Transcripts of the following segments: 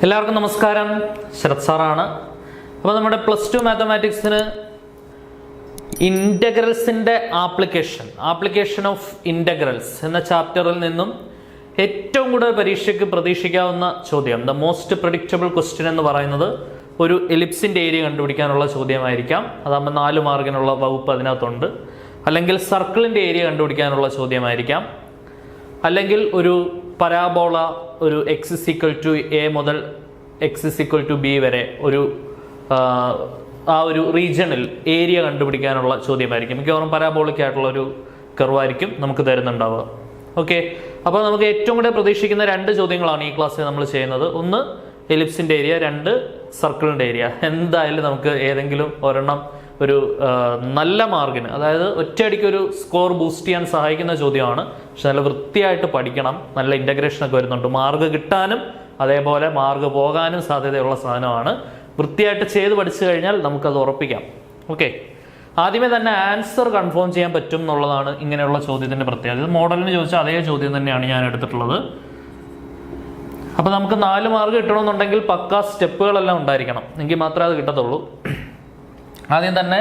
എല്ലാവർക്കും നമസ്കാരം. ശരത് സാറാണ്. അപ്പോൾ നമ്മുടെ +2 മാത്തമാറ്റിക്സിന് ഇൻ്റഗ്രൽസിൻ്റെ ആപ്ലിക്കേഷൻ ഓഫ് ഇൻ്റഗ്രൽസ് എന്ന ചാപ്റ്ററിൽ നിന്നും ഏറ്റവും കൂടുതൽ പരീക്ഷയ്ക്ക് പ്രതീക്ഷിക്കാവുന്ന ചോദ്യം, ദ മോസ്റ്റ് പ്രെഡിക്റ്റബിൾ ക്വസ്റ്റ്യൻ എന്ന് പറയുന്നത് ഒരു എലിപ്സിൻ്റെ ഏരിയ കണ്ടുപിടിക്കാനുള്ള ചോദ്യമായിരിക്കാം. അതാകുമ്പോൾ 4 മാർക്കിനുള്ള വകുപ്പ് അതിനകത്തുണ്ട്. അല്ലെങ്കിൽ സർക്കിളിൻ്റെ ഏരിയ കണ്ടുപിടിക്കാനുള്ള ചോദ്യമായിരിക്കാം. അല്ലെങ്കിൽ ഒരു പരാബോള, ഒരു x=a മുതൽ x=b വരെ ആ ഒരു റീജിയണിൽ ഏരിയ കണ്ടുപിടിക്കാനുള്ള ചോദ്യമായിരിക്കും. മിക്കവാറും പരാബോളിക് ആയിട്ടുള്ള ഒരു കർവായിരിക്കും നമുക്ക് തരുന്നുണ്ടാവുക. ഓക്കെ, അപ്പോൾ നമുക്ക് ഏറ്റവും കൂടുതൽ പ്രതീക്ഷിക്കുന്ന 2 ചോദ്യങ്ങളാണ് ഈ ക്ലാസ്സിൽ നമ്മൾ ചെയ്യുന്നത്. ഒന്ന് എലിപ്സിൻ്റെ ഏരിയ, 2 സർക്കിളിൻ്റെ ഏരിയ. എന്തായാലും നമുക്ക് ഏതെങ്കിലും ഒരെണ്ണം ഒരു നല്ല മാർക്കിന്, അതായത് ഒറ്റയടിക്ക് ഒരു സ്കോർ ബൂസ്റ്റ് ചെയ്യാൻ സഹായിക്കുന്ന ചോദ്യമാണ്. പക്ഷെ നല്ല വൃത്തിയായിട്ട് പഠിക്കണം. നല്ല ഇൻ്റഗ്രേഷനൊക്കെ വരുന്നുണ്ട്. മാർക്ക് കിട്ടാനും അതേപോലെ മാർക്ക് പോകാനും സാധ്യതയുള്ള സാധനമാണ്. വൃത്തിയായിട്ട് ചെയ്ത് പഠിച്ചു കഴിഞ്ഞാൽ നമുക്കത് ഉറപ്പിക്കാം. ഓക്കെ, ആദ്യമേ തന്നെ ആൻസർ കൺഫേം ചെയ്യാൻ പറ്റും എന്നുള്ളതാണ് ഇങ്ങനെയുള്ള ചോദ്യത്തിൻ്റെ പ്രത്യേകത. ഇത് മോഡലിന് ചോദിച്ചാൽ അതേ ചോദ്യം തന്നെയാണ് ഞാൻ എടുത്തിട്ടുള്ളത്. അപ്പോൾ നമുക്ക് 4 മാർക്ക് കിട്ടണമെന്നുണ്ടെങ്കിൽ പക്കാ സ്റ്റെപ്പുകളെല്ലാം ഉണ്ടായിരിക്കണം. എങ്കിൽ മാത്രമേ അത് കിട്ടത്തുള്ളൂ. ആദ്യം തന്നെ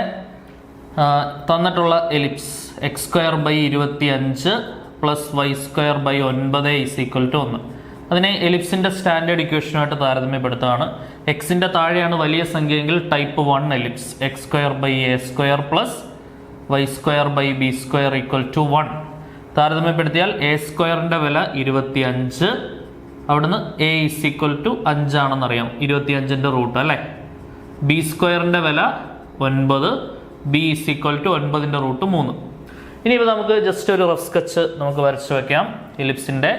തന്നിട്ടുള്ള എലിപ്സ് x²/25 + y²/9 = 1. അതിനെ എലിപ്സിൻ്റെ സ്റ്റാൻഡേർഡ് ഇക്വേഷനുമായിട്ട് താരതമ്യപ്പെടുത്തുകയാണ്. എക്സിൻ്റെ താഴെയാണ് വലിയ സംഖ്യയെങ്കിൽ type 1 ellipse x²/a² + y²/b² = 1. താരതമ്യപ്പെടുത്തിയാൽ a² വില 25, അവിടുന്ന് a = 5 ആണെന്നറിയാം. 25ൻ്റെ റൂട്ട് അല്ലേ. b² വില 9, b = 9ൻ്റെ റൂട്ട് 3. ഇനിയിപ്പോൾ നമുക്ക് ജസ്റ്റ് ഒരു റഫ് സ്കെച്ച് നമുക്ക് വരച്ചു വയ്ക്കാം. എലിപ്സിൻ്റെ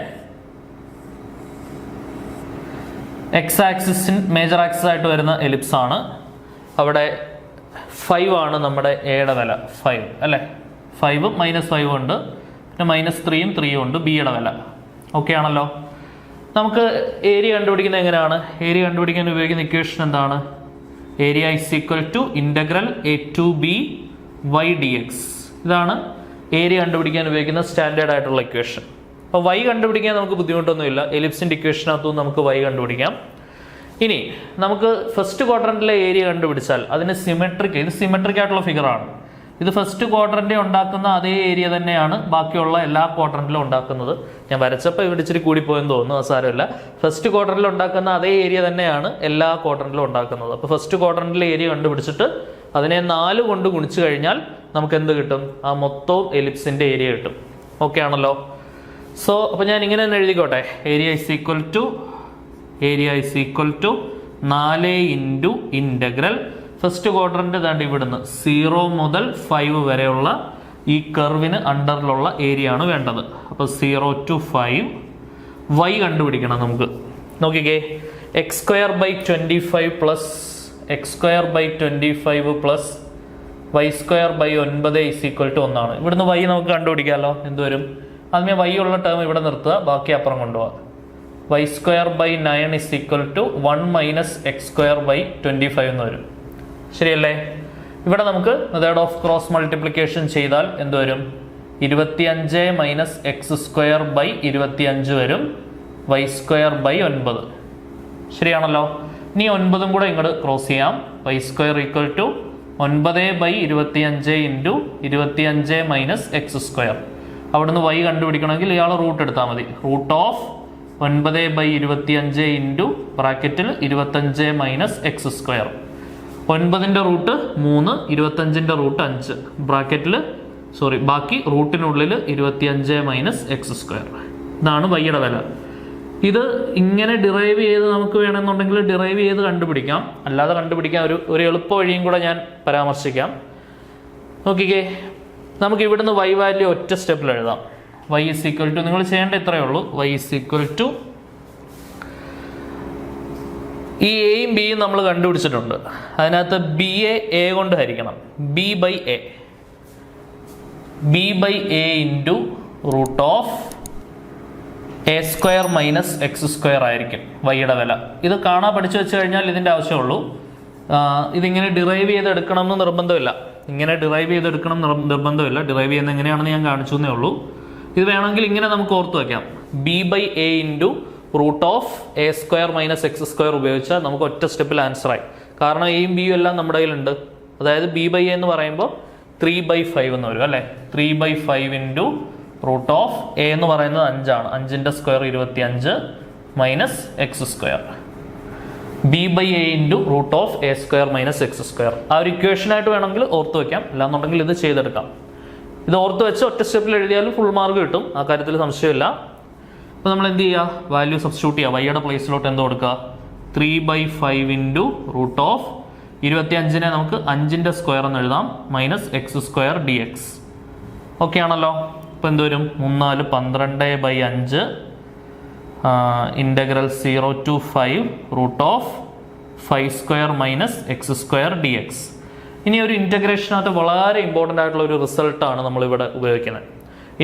x മേജർ ആക്സിസ് ആയിട്ട് വരുന്ന എലിപ്സ് ആണ്. അവിടെ 5 ആണ് നമ്മുടെ എയുടെ വില, 5 അല്ലേ. 5 -5 ഉണ്ട്, പിന്നെ -3ഉം 3ഉം ഉണ്ട് ബിയുടെ വില. ഓക്കെ ആണല്ലോ. നമുക്ക് ഏരിയ കണ്ടുപിടിക്കുന്നത് എങ്ങനെയാണ്? ഏരിയ കണ്ടുപിടിക്കാൻ ഉപയോഗിക്കുന്ന ഇക്വേഷൻ എന്താണ്? Area =integral a to b y dx. ഇതാണ് ഏരിയ കണ്ടുപിടിക്കാൻ ഉപയോഗിക്കുന്ന സ്റ്റാൻഡേർഡ് ആയിട്ടുള്ള ഇക്വേഷൻ. അപ്പോൾ y കണ്ടുപിടിക്കാൻ നമുക്ക് ബുദ്ധിമുട്ടൊന്നുമില്ല. എലിപ്സിൻ്റെ ഇക്വേഷനകത്തും നമുക്ക് y കണ്ടുപിടിക്കാം. ഇനി നമുക്ക് ഫസ്റ്റ് ക്വാഡ്രൻറ്റിലെ ഏരിയ കണ്ടുപിടിച്ചാൽ അതിന് ഇത് സിമെട്രിക് ആയിട്ടുള്ള ഫിഗറാണ്. ഇത് ഫസ്റ്റ് ക്വാഡ്രൻറ്റ് ഉണ്ടാക്കുന്ന അതേ ഏരിയ തന്നെയാണ് ബാക്കിയുള്ള എല്ലാ ക്വാഡ്രൻറ്റിലും ഉണ്ടാക്കുന്നത്. ഞാൻ വരച്ചപ്പോൾ ഇവിടെ ഇച്ചിരി കൂടിപ്പോയെന്ന് തോന്നുന്നു, അത് സാരമില്ല. ഫസ്റ്റ് ക്വാഡ്രൻറ്റിൽ ഉണ്ടാക്കുന്ന അതേ ഏരിയ തന്നെയാണ് എല്ലാ ക്വാഡ്രൻറ്റിലും ഉണ്ടാക്കുന്നത്. അപ്പോൾ ഫസ്റ്റ് ക്വാഡ്രൻറ്റിലെ ഏരിയ കണ്ടുപിടിച്ചിട്ട് അതിനെ 4 കൊണ്ട് ഗുണിച്ചു കഴിഞ്ഞാൽ നമുക്ക് എന്ത് കിട്ടും? ആ മൊത്തവും എലിപ്സിൻ്റെ ഏരിയ കിട്ടും. ഓക്കെ ആണല്ലോ. സോ അപ്പോൾ ഞാൻ ഇങ്ങനെ തന്നെ എഴുതിക്കോട്ടെ. ഏരിയ = 4 × ഇൻ്റഗ്രൽ ഫസ്റ്റ് ക്വാഡ്രന്റ് ദാണ്ട് ഇവിടുന്ന് 0 മുതൽ 5 വരെയുള്ള ഈ കർവിന് അണ്ടറിലുള്ള ഏരിയ ആണ് വേണ്ടത്. അപ്പോൾ 0 to 5 y കണ്ടുപിടിക്കണം നമുക്ക്. നോക്കിക്കേ, x²/25 + x²/25 + y²/9 = 1 ആണ്. ഇവിടുന്ന് y നമുക്ക് കണ്ടുപിടിക്കാമല്ലോ. എന്തുവരും? ആദ്യമേ y ഉള്ള ടേം ഇവിടെ നിർത്തുക, ബാക്കി അപ്പുറം കൊണ്ടുപോകാം. y²/9 = 1 - x²/25 എന്ന് വരും. ശരിയല്ലേ? ഇവിടെ നമുക്ക് മെത്തേഡ് ഓഫ് ക്രോസ് മൾട്ടിപ്ലിക്കേഷൻ ചെയ്താൽ എന്തുവരും? 25 - x²/25 വരും, y²/9. ശരിയാണല്ലോ. ഇനി 9ഉം കൂടെ ഇങ്ങോട്ട് ക്രോസ് ചെയ്യാം. y² = 9/25 × 25 - x². അവിടുന്ന് y കണ്ടുപിടിക്കണമെങ്കിൽ ഇയാൾ റൂട്ട് എടുത്താൽ മതി. റൂട്ട് ഓഫ് 9/25 × ബ്രാക്കറ്റിൽ 25 - x². 9ൻ്റെ റൂട്ട് 3, 25ൻ്റെ റൂട്ട് 5 ബ്രാക്കറ്റിൽ ബാക്കി റൂട്ടിനുള്ളിൽ 25 - x². ഇതാണ് വൈയുടെ വില. ഇത് ഇങ്ങനെ ഡിറൈവ് ചെയ്ത് നമുക്ക് വേണമെന്നുണ്ടെങ്കിൽ ഡിറൈവ് ചെയ്ത് കണ്ടുപിടിക്കാം. അല്ലാതെ കണ്ടുപിടിക്കാൻ ഒരു എളുപ്പ വഴിയും കൂടെ ഞാൻ പരാമർശിക്കാം. നോക്കിക്കേ, നമുക്ക് ഇവിടുന്ന് y വാല്യൂ ഒറ്റ സ്റ്റെപ്പിൽ എഴുതാം. y = നിങ്ങൾ ചെയ്യേണ്ട ഇത്രയേ ഉള്ളൂ. y = ഈ എയും ബിയും നമ്മൾ കണ്ടുപിടിച്ചിട്ടുണ്ട്. അതിനകത്ത് ബിയെ എ കൊണ്ട് ഹരിക്കണം. b/a × √a² - x² ആയിരിക്കും വൈയുടെ വില. ഇത് കാണാൻ പഠിച്ചു വെച്ച് കഴിഞ്ഞാൽ ഇതിൻ്റെ ആവശ്യമുള്ളൂ. ഇതിങ്ങനെ ഡിറൈവ് ചെയ്തെടുക്കണം എന്ന് നിർബന്ധമില്ല. ഡിറൈവ് ചെയ്യുന്ന എങ്ങനെയാണെന്ന് ഞാൻ കാണിച്ചു എന്നേ ഉള്ളൂ. ഇത് വേണമെങ്കിൽ ഇങ്ങനെ നമുക്ക് ഓർത്ത് വയ്ക്കാം. b/a × root of A square minus X square ഉപയോഗിച്ചാൽ നമുക്ക് ഒറ്റ സ്റ്റെപ്പിൽ ആൻസറായി. കാരണം എയും ബിയും എല്ലാം നമ്മുടെ കയ്യിലുണ്ട്. അതായത് ബി ബൈ എ എന്ന് പറയുമ്പോൾ 3/5 എന്ന് വരും അല്ലേ. 3/5 ഇൻറ്റു റൂട്ട് ഓഫ് എ എന്ന് പറയുന്നത് 5 ആണ്. 5ന്റെ square 25 minus X square. B by A into root of A square minus X square. ആ ഒരു ഇക്വേഷനായിട്ട് വേണമെങ്കിൽ ഓർത്ത് വയ്ക്കാം, അല്ലാന്നുണ്ടെങ്കിൽ ഇത് ചെയ്തെടുക്കാം. ഇത് ഓർത്ത് വെച്ച് ഒറ്റ സ്റ്റെപ്പിൽ എഴുതിയാലും ഫുൾ മാർക്ക് കിട്ടും, ആ കാര്യത്തിൽ സംശയമില്ല. അപ്പോൾ നമ്മൾ എന്ത് ചെയ്യുക, വാല്യൂ സബ്സ്റ്റിറ്റ്യൂട്ട് ചെയ്യുക. വൈയുടെ പ്ലേസിലോട്ട് എന്ത് കൊടുക്കുക, 3/5 ഇൻറ്റു റൂട്ട് ഓഫ് 25നെ നമുക്ക് 5ന്റെ സ്ക്വയർ എന്ന് എഴുതാം minus X square D X. Okay ആണല്ലോ. അപ്പോൾ എന്ത് വരും, 3×4 12/5 integral 0 to 5 root of 5 square minus X square D X. ഇനി ഒരു ഇൻ്റഗ്രേഷനകത്ത് വളരെ ഇമ്പോർട്ടൻ്റ് ആയിട്ടുള്ള ഒരു റിസൾട്ടാണ് നമ്മളിവിടെ ഉപയോഗിക്കുന്നത്.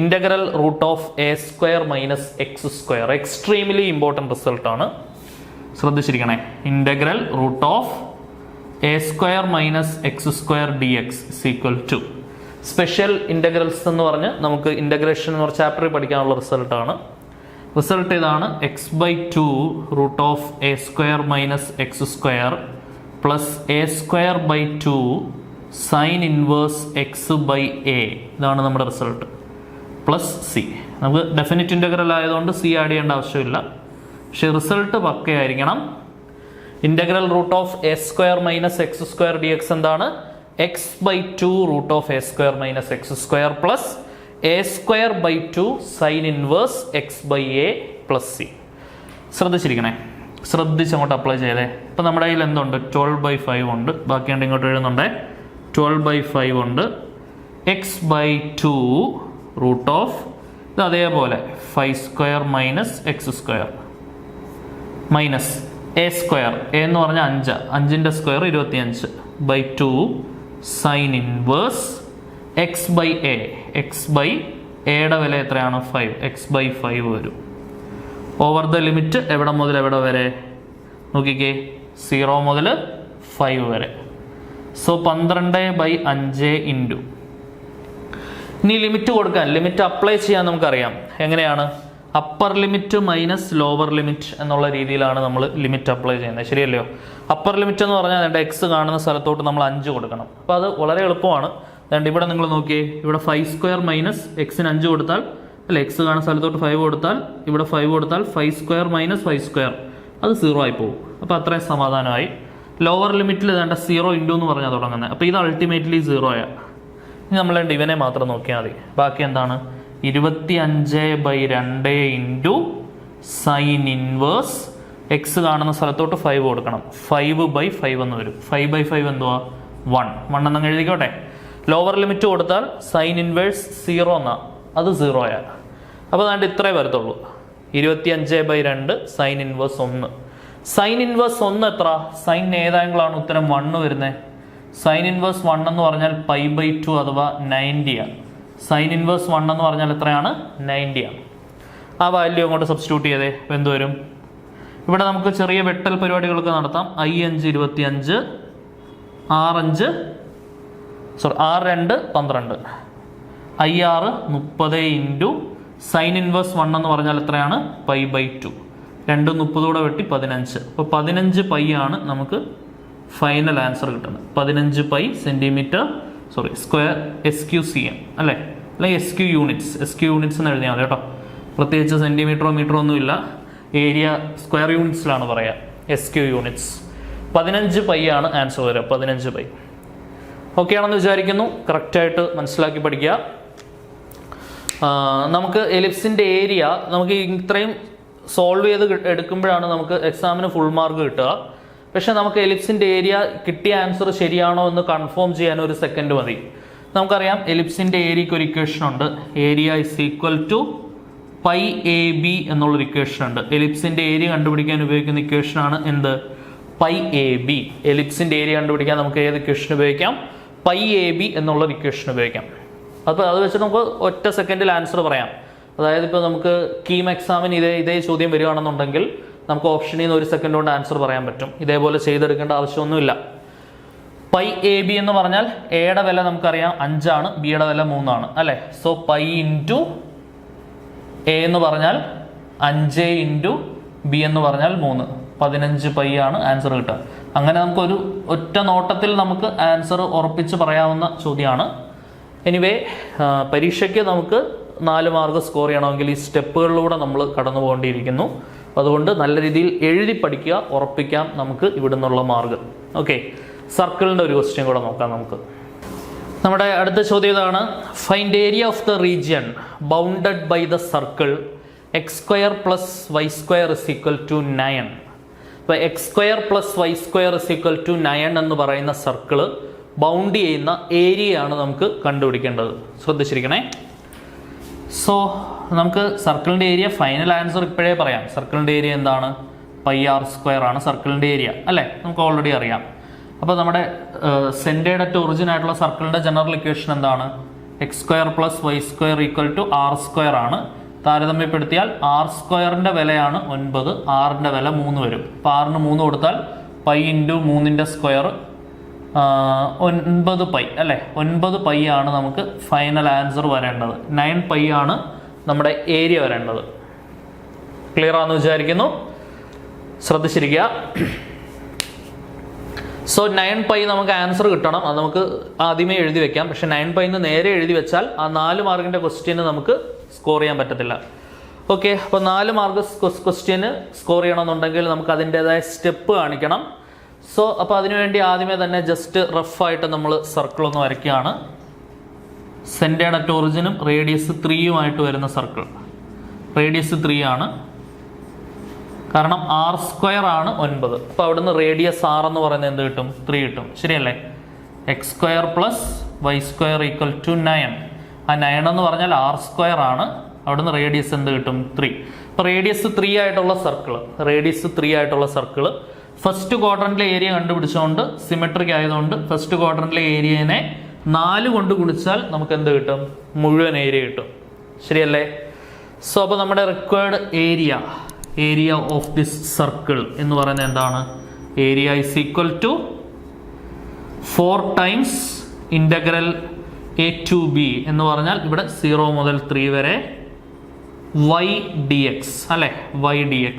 Integral root of A square minus X square extremely important റിസൾട്ടാണ്, ശ്രദ്ധിച്ചിരിക്കണേ. Integral root of A square minus X square D X is equal to special integrals എന്ന് പറഞ്ഞ് നമുക്ക് ഇൻ്റഗ്രേഷൻ എന്ന് പറഞ്ഞ ചാപ്റ്ററിൽ പഠിക്കാനുള്ള റിസൾട്ടാണ്. റിസൾട്ട് ഇതാണ്, x/2 root of A square minus X square plus a square by 2 sine inverse x by a. ഇതാണ് നമ്മുടെ റിസൾട്ട്. Plus c. നമുക്ക് ഡെഫിനിറ്റ് ഇൻ്റഗ്രൽ ആയതുകൊണ്ട് സി ആഡ് ചെയ്യേണ്ട ആവശ്യമില്ല, പക്ഷേ റിസൾട്ട് പക്കയായിരിക്കണം. Integral root of A square minus X square D x എന്താണ്, x/2 root of A square minus X square plus a square by 2 sine inverse x by a plus c. ശ്രദ്ധിച്ചിരിക്കണേ, ശ്രദ്ധിച്ച് അങ്ങോട്ട് apply ചെയ്തേ. ഇപ്പം നമ്മുടെ കയ്യിൽ എന്തുണ്ട്, 12/5 ഉണ്ട്. ബാക്കിയുണ്ട് ഇങ്ങോട്ട് എഴുതുന്നുണ്ട്, 12/5 ഉണ്ട്. x/2 റൂട്ട് ഓഫ് ഇത് അതേപോലെ 5 square minus X square minus a square, a എന്ന് പറഞ്ഞാൽ 5, 5ന്റെ square 25 by 2 sine inverse x by a. X by എയുടെ വില എത്രയാണ്, 5. x/5 വരും. ഓവർ ദ ലിമിറ്റ് എവിടെ മുതൽ എവിടെ വരെ നോക്കിക്കേ, 0 മുതൽ 5 വരെ. So 12/5 into. ഇനി ലിമിറ്റ് കൊടുക്കാൻ, ലിമിറ്റ് അപ്ലൈ ചെയ്യാൻ നമുക്കറിയാം. എങ്ങനെയാണ്, upper limit minus lower limit എന്നുള്ള രീതിയിലാണ് നമ്മൾ ലിമിറ്റ് അപ്ലൈ ചെയ്യുന്നത്, ശരിയല്ലയോ? അപ്പർ ലിമിറ്റ് എന്ന് പറഞ്ഞാൽ എൻ്റെ എക്സ് കാണുന്ന സ്ഥലത്തോട്ട് നമ്മൾ 5 കൊടുക്കണം. അപ്പോൾ അത് വളരെ എളുപ്പമാണ്. അതുകൊണ്ട് ഇവിടെ നിങ്ങൾ നോക്കിയേ, ഇവിടെ 5 സ്ക്വയർ മൈനസ് എക്സിന് 5 കൊടുത്താൽ അല്ലെ, എക്സ് കാണുന്ന സ്ഥലത്തോട്ട് 5 കൊടുത്താൽ ഇവിടെ 5 കൊടുത്താൽ 5 സ്ക്വയർ മൈനസ് 5 സ്ക്വയർ അത് 0 ആയി പോകും. അപ്പോൾ അത്രയും സമാധാനമായി. ലോവർ ലിമിറ്റിൽ വേണ്ട 0 ഇൻറ്റു എന്ന് പറഞ്ഞാൽ തുടങ്ങുന്നത്. അപ്പോൾ ഇത് അൾട്ടിമേറ്റ്ലി 0 ആയ. ഇനി നമ്മൾ ഇവനെ മാത്രം നോക്കിയാൽ മതി. ബാക്കി എന്താണ്, 25/2 ഇൻറ്റു സൈൻ ഇൻവേഴ്സ് എക്സ് കാണുന്ന സ്ഥലത്തോട്ട് 5 കൊടുക്കണം. 5/5 എന്ന് വരും. 5/5 എന്തുവാ, 1 എന്നങ്ങ് എഴുതിക്കോട്ടെ. ലോവർ ലിമിറ്റ് കൊടുത്താൽ സൈൻ ഇൻവേഴ്സ് 0 എന്നാ, അത് 0 ആയ. അപ്പോൾ അതുകൊണ്ട് ഇത്രേ വരത്തുള്ളൂ. 25/2 സൈൻ ഇൻവേഴ്സ് 1. സൈൻ ഇൻവേഴ്സ് 1 എത്ര, സൈൻ ഏതാങ്കിളാണ് ഉത്തരം 1 വരുന്നത്. സൈൻ ഇൻവേഴ്സ് 1 എന്ന് പറഞ്ഞാൽ π/2 അഥവാ 90 ആണ്. സൈൻ ഇൻവേഴ്സ് 1 എന്ന് പറഞ്ഞാൽ എത്രയാണ്, 90 ആണ്. ആ വാല്യൂ അങ്ങോട്ട് സബ്സ്റ്റിറ്റ്യൂട്ട് ചെയ്തേ, എന്ത് വരും. ഇവിടെ നമുക്ക് ചെറിയ വെട്ടൽ പരിപാടികളൊക്കെ നടത്താം. I5 25, R2 12, IR 30 into sine inverse 1 എന്ന് പറഞ്ഞാൽ എത്രയാണ്, π/2. 2 30 കൂടെ വെട്ടി 15. അപ്പോൾ 15 π ആണ് നമുക്ക് ഫൈനൽ ആൻസർ കിട്ടുന്നത്. 15 π സെൻറ്റിമീറ്റർ സ്ക്വയർ SQCM അല്ലേ, അല്ലെങ്കിൽ SQ യൂണിറ്റ്സ്. SQ യൂണിറ്റ്സ് എന്ന് എഴുതിയാൽ മതി കേട്ടോ. പ്രത്യേകിച്ച് സെൻറ്റിമീറ്ററോ മീറ്ററോ ഒന്നുമില്ല, ഏരിയ സ്ക്വയർ യൂണിറ്റ്സിലാണ് പറയുക. SQ units. 15 π ആണ് ആൻസർ വരിക. 15 π. ഓക്കെ ആണെന്ന് വിചാരിക്കുന്നു. കറക്റ്റായിട്ട് മനസ്സിലാക്കി പഠിക്കുക. നമുക്ക് എലിപ്സിൻ്റെ ഏരിയ നമുക്ക് ഇത്രയും സോൾവ് ചെയ്ത് എടുക്കുമ്പോഴാണ് നമുക്ക് എക്സാമിന് ഫുൾ മാർക്ക് കിട്ടുക. പക്ഷെ നമുക്ക് എലിപ്സിൻ്റെ ഏരിയ കിട്ടിയ ആൻസർ ശരിയാണോ എന്ന് കൺഫേം ചെയ്യാൻ ഒരു സെക്കൻഡ് മതി. നമുക്കറിയാം എലിപ്സിൻ്റെ ഏരിയക്ക് ഒരു ഇക്വേഷൻ ഉണ്ട്. Area is equal to πAB എന്നുള്ളൊരു ഇക്വേഷൻ ഉണ്ട്. എലിപ്സിൻ്റെ ഏരിയ കണ്ടുപിടിക്കാൻ ഉപയോഗിക്കുന്ന ഇക്വേഷനാണ് എന്ത്, πAB. എലിപ്സിൻ്റെ ഏരിയ കണ്ടുപിടിക്കാൻ നമുക്ക് ഏത് ഇക്വേഷൻ ഉപയോഗിക്കാം, πAB എന്നുള്ളൊരു ഇക്വേഷൻ ഉപയോഗിക്കാം. അപ്പോൾ അത് വെച്ച് നമുക്ക് ഒറ്റ സെക്കൻഡിൽ ആൻസർ പറയാം. അതായത് ഇപ്പോൾ നമുക്ക് കീം എക്സാമിന് ഇതേ ചോദ്യം വരികയാണെന്നുണ്ടെങ്കിൽ നമുക്ക് ഓപ്ഷനിൽ നിന്ന് 1 സെക്കൻഡ് കൊണ്ട് ആൻസർ പറയാൻ പറ്റും. ഇതേപോലെ ചെയ്തെടുക്കേണ്ട ആവശ്യമൊന്നുമില്ല. πAB എന്ന് പറഞ്ഞാൽ എയുടെ വില നമുക്കറിയാം 5 ആണ്, ബിയുടെ വില 3 ആണ് അല്ലേ. സോ π ഇൻറ്റു എ എന്ന് പറഞ്ഞാൽ 5 ഇൻറ്റു ബി എന്ന് പറഞ്ഞാൽ 3, 15 പൈ ആണ് ആൻസർ കിട്ടുക. അങ്ങനെ നമുക്കൊരു ഒറ്റ നോട്ടത്തിൽ നമുക്ക് ആൻസർ ഉറപ്പിച്ച് പറയാവുന്ന ചോദ്യമാണ്. എനിവേ പരീക്ഷയ്ക്ക് നമുക്ക് 4 മാർക്ക് സ്കോർ ചെയ്യണമെങ്കിൽ ഈ സ്റ്റെപ്പുകളിലൂടെ നമ്മൾ കടന്നു പോകേണ്ടിയിരിക്കുന്നു. അതുകൊണ്ട് നല്ല രീതിയിൽ എഴുതി പഠിക്കുക, ഉറപ്പിക്കാം നമുക്ക് ഇവിടെ നിന്നുള്ള മാർക്ക്. ഓക്കെ, സർക്കിളിൻ്റെ ഒരു ക്വസ്റ്റ്യൻ കൂടെ നോക്കാം നമുക്ക്. നമ്മുടെ അടുത്ത ചോദ്യം ഇതാണ്. Find area of the region bounded by the circle x² + y² = 9. അപ്പോൾ x² + y² = 9 എന്ന് പറയുന്ന സർക്കിള് ബൗണ്ട് ചെയ്യുന്ന ഏരിയയാണ് നമുക്ക് കണ്ടുപിടിക്കേണ്ടത്. ശ്രദ്ധിച്ചിരിക്കണേ. സോ നമുക്ക് സർക്കിളിൻ്റെ ഏരിയ ഫൈനൽ ആൻസർ ഇപ്പോഴേ പറയാം. സർക്കിളിൻ്റെ ഏരിയ എന്താണ്? πr² ആണ് സർക്കിളിൻ്റെ ഏരിയ അല്ലേ, നമുക്ക് ഓൾറെഡി അറിയാം. അപ്പോൾ നമ്മുടെ സെൻറ്റേഡ് അറ്റ് ഒറിജിൻ ആയിട്ടുള്ള സർക്കിളിൻ്റെ ജനറൽ ഇക്വേഷൻ എന്താണ്? x² + y² = r² ആണ്. താരതമ്യപ്പെടുത്തിയാൽ r² വിലയാണ് 9, r വില 3 വരും. അപ്പോൾ r 3 കൊടുത്താൽ π × 3² 9 പൈ അല്ലേ, 9 പൈ ആണ് നമുക്ക് ഫൈനൽ ആൻസർ വരേണ്ടത്. 9 പൈ ആണ് നമ്മുടെ ഏരിയ വരേണ്ടത്. ക്ലിയർ ആണെന്ന് വിചാരിക്കുന്നു. ശ്രദ്ധിച്ചിരിക്കുക. സോ 9 പൈ നമുക്ക് ആൻസർ കിട്ടണം. അത് നമുക്ക് ആദ്യമേ എഴുതി വെക്കാം. പക്ഷെ 9 പൈ നേരെ എഴുതി വെച്ചാൽ ആ 4 മാർക്കിൻ്റെ ക്വസ്റ്റ്യന് നമുക്ക് സ്കോർ ചെയ്യാൻ പറ്റത്തില്ല. ഓക്കെ, അപ്പോൾ 4 മാർക്ക് ക്വസ്റ്റ്യന് സ്കോർ ചെയ്യണമെന്നുണ്ടെങ്കിൽ നമുക്ക് അതിൻ്റെതായ സ്റ്റെപ്പ് കാണിക്കണം. സോ അപ്പോൾ അതിനുവേണ്ടി ആദ്യമേ തന്നെ ജസ്റ്റ് റഫായിട്ട് നമ്മൾ സർക്കിൾ ഒന്ന് വരയ്ക്കുകയാണ്. സെൻറ്റേഡ് അറ്റ് ഒറിജിനും റേഡിയസ് 3 വരുന്ന സർക്കിൾ. റേഡിയസ് 3 ആണ്, കാരണം r² ആണ് 9. അപ്പോൾ അവിടുന്ന് റേഡിയസ് r എന്ന് പറയുന്നത് എന്ത് കിട്ടും? 3 കിട്ടും. ശരിയല്ലേ? x² + y² = 9. ആ 9 എന്ന് പറഞ്ഞാൽ r² ആണ്. അവിടുന്ന് റേഡിയസ് എന്ത് കിട്ടും? 3. അപ്പോൾ റേഡിയസ് 3 ആയിട്ടുള്ള സർക്കിള് ഫസ്റ്റ് ക്വാഡ്രന്റിലെ ഏരിയ കണ്ടുപിടിച്ചുകൊണ്ട് സിമെട്രിക് ആയതുകൊണ്ട് ഫസ്റ്റ് ക്വാഡ്രന്റിലെ ഏരിയനെ 4 കൊണ്ട് ഗുണിച്ചാൽ നമുക്ക് എന്ത് കിട്ടും? മുഴുവൻ ഏരിയ കിട്ടും. ശരിയല്ലേ? സോ അപ്പോൾ നമ്മുടെ required area of this circle എന്ന് പറയുന്നത് എന്താണ്? Area = 4 times integral a to b എന്ന് പറഞ്ഞാൽ ഇവിടെ 0 മുതൽ 3 വരെ y dx അല്ലേ, y dx.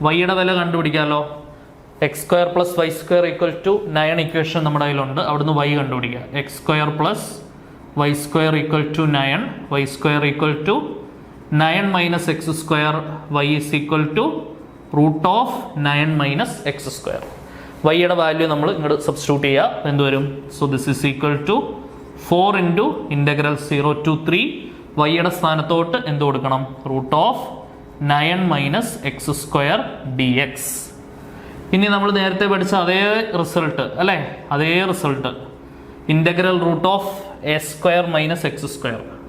വൈയുടെ വില കണ്ടുപിടിക്കാമല്ലോ. x² + y² = 9 ഇക്വേഷൻ നമ്മുടെ കയ്യിലുണ്ട്. അവിടുന്ന് y കണ്ടുപിടിക്കുക. x² + y² = 9, y² = 9 - x², y = √9 - x². വൈയുടെ വാല്യൂ നമ്മൾ ഇങ്ങോട്ട് സബ്സ്റ്റിറ്റ്യൂട്ട് ചെയ്യുക. എന്തുവരും? So this is equal to 4 × integral 0 to 3. വൈയുടെ സ്ഥാനത്തോട്ട് എന്ത് കൊടുക്കണം? √9 - x² dx. ഇനി നമ്മൾ നേരത്തെ പഠിച്ച അതേ റിസൾട്ട് അല്ലേ, അതേ റിസൾട്ട് ഇൻ്റഗ്രൽ √a² - x².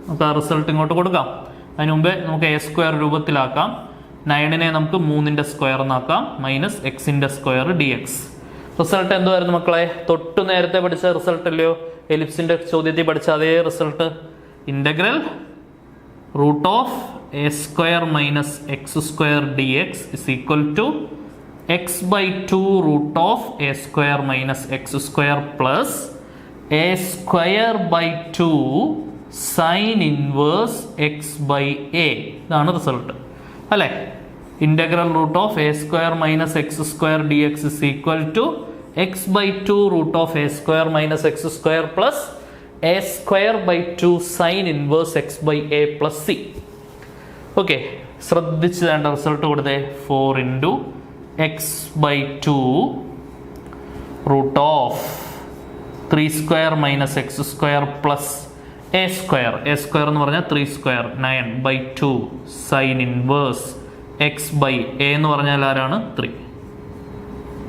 നമുക്ക് ആ റിസൾട്ട് ഇങ്ങോട്ട് കൊടുക്കാം. അതിന് മുമ്പേ നമുക്ക് a² രൂപത്തിലാക്കാം. 9നെ നമുക്ക് 3² എന്നാക്കാം, -x² dx. റിസൾട്ട് എന്തുവായിരുന്നു മക്കളെ? തൊട്ട് നേരത്തെ പഠിച്ച റിസൾട്ട് അല്ലയോ? എലിപ്സിന്റെ ചോദ്യത്തിൽ പഠിച്ച അതേ result. Integral √a² - x² dx = x/2 √a² - x² plus a²/2 sin inverse x/a. ഇതാണ് റിസൾട്ട് അല്ലേ? Integral √a² - x² dx = x/2 √a² - x² plus a²/2 sin inverse x/a plus c. Okay, ശ്രദ്ധിച്ച് വേണ്ട റിസൾട്ട് കൊടുത്തേ. 4 × x/2 √3² - x² plus a² എന്ന് പറഞ്ഞാൽ 3², 9/2 sin inverse x/a എന്ന് പറഞ്ഞാൽ ആരാണ്? 3.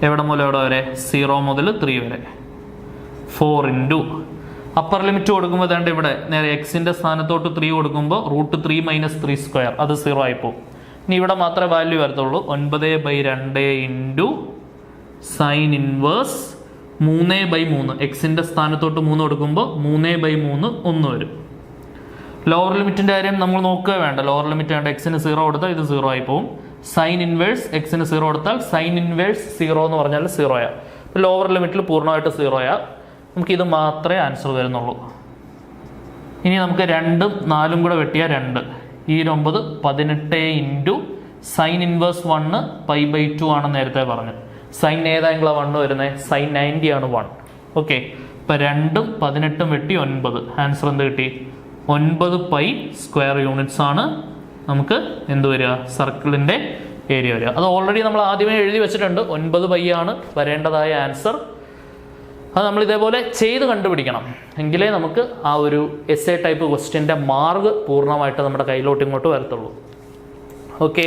എവിടെ മുതൽ എവിടെ വരെ? 0 മുതൽ 3 വരെ. 4 × അപ്പർ ലിമിറ്റ് കൊടുക്കുമ്പോൾ വേണ്ട ഇവിടെ നേരെ എക്സിൻ്റെ സ്ഥാനത്തോട്ട് 3 കൊടുക്കുമ്പോൾ √3 - 3², അത് 0 ആയിപ്പോവും. ഇനി ഇവിടെ മാത്രമേ വാല്യൂ വരത്തുള്ളൂ. 9/2 × സൈൻ ഇൻവേഴ്സ് 3/3. എക്സിൻ്റെ സ്ഥാനത്തോട്ട് 3 കൊടുക്കുമ്പോൾ 3/3 1 വരും. ലോവർ ലിമിറ്റിൻ്റെ കാര്യം നമ്മൾ നോക്കുക വേണ്ട. ലോവർ ലിമിറ്റ് വേണ്ട. എക്സിന് 0 കൊടുത്താൽ ഇത് 0 ആയി പോവും. സൈൻ ഇൻവേഴ്സ് എക്സിന് 0 കൊടുത്താൽ സൈൻ ഇൻവേഴ്സ് 0 എന്ന് പറഞ്ഞാൽ 0 ആയ. ലോവർ ലിമിറ്റിൽ പൂർണ്ണമായിട്ട് 0 ആയ. നമുക്കിത് മാത്രമേ ആൻസർ വരുന്നുള്ളൂ. ഇനി നമുക്ക് 2ഉം 4ഉം കൂടെ വെട്ടിയാൽ 2. ഈ 9 18 × സൈൻ ഇൻവേഴ്സ് 1 π/2 ആണെന്ന് നേരത്തെ പറഞ്ഞു. സൈൻ ഏത് ആംഗിളാണ് 1 വരുന്നത്? സൈൻ 90 ആണ് 1. ഓക്കെ, ഇപ്പം 2ഉം 18ഉം വെട്ടി 9. ആൻസർ എന്ത് കിട്ടി? 9 π സ്ക്വയർ യൂണിറ്റ്സ് ആണ് നമുക്ക് എന്ത് വരിക? സർക്കിളിൻ്റെ ഏരിയ വരിക. അത് ഓൾറെഡി നമ്മൾ ആദ്യമേ എഴുതി വെച്ചിട്ടുണ്ട്. 9 π ആണ് വരേണ്ടതായ ആൻസർ. അത് നമ്മൾ ഇതേപോലെ ചെയ്ത് കണ്ടുപിടിക്കണം, എങ്കിലേ നമുക്ക് ആ ഒരു എസ്എ ടൈപ്പ് ക്വസ്റ്റ്യൻ്റെ മാർക്ക് പൂർണ്ണമായിട്ട് നമ്മുടെ കയ്യിലോട്ട് ഇങ്ങോട്ട് വരത്തുള്ളൂ. ഓക്കെ,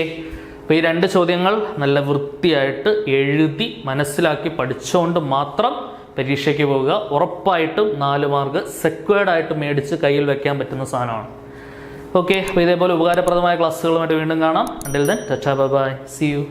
അപ്പോൾ ഈ 2 ചോദ്യങ്ങൾ നല്ല വൃത്തിയായിട്ട് എഴുതി മനസ്സിലാക്കി പഠിച്ചുകൊണ്ട് മാത്രം പരീക്ഷയ്ക്ക് പോവുക. ഉറപ്പായിട്ടും 4 മാർക്ക് സെക്വേർഡ് ആയിട്ട് മേടിച്ച് കയ്യിൽ വെക്കാൻ പറ്റുന്ന സാധനമാണ്. ഓക്കെ, അപ്പോൾ ഇതേപോലെ ഉപകാരപ്രദമായ ക്ലാസ്സുകളുമായിട്ട് വീണ്ടും കാണാം. Until then tata bye bye, see U.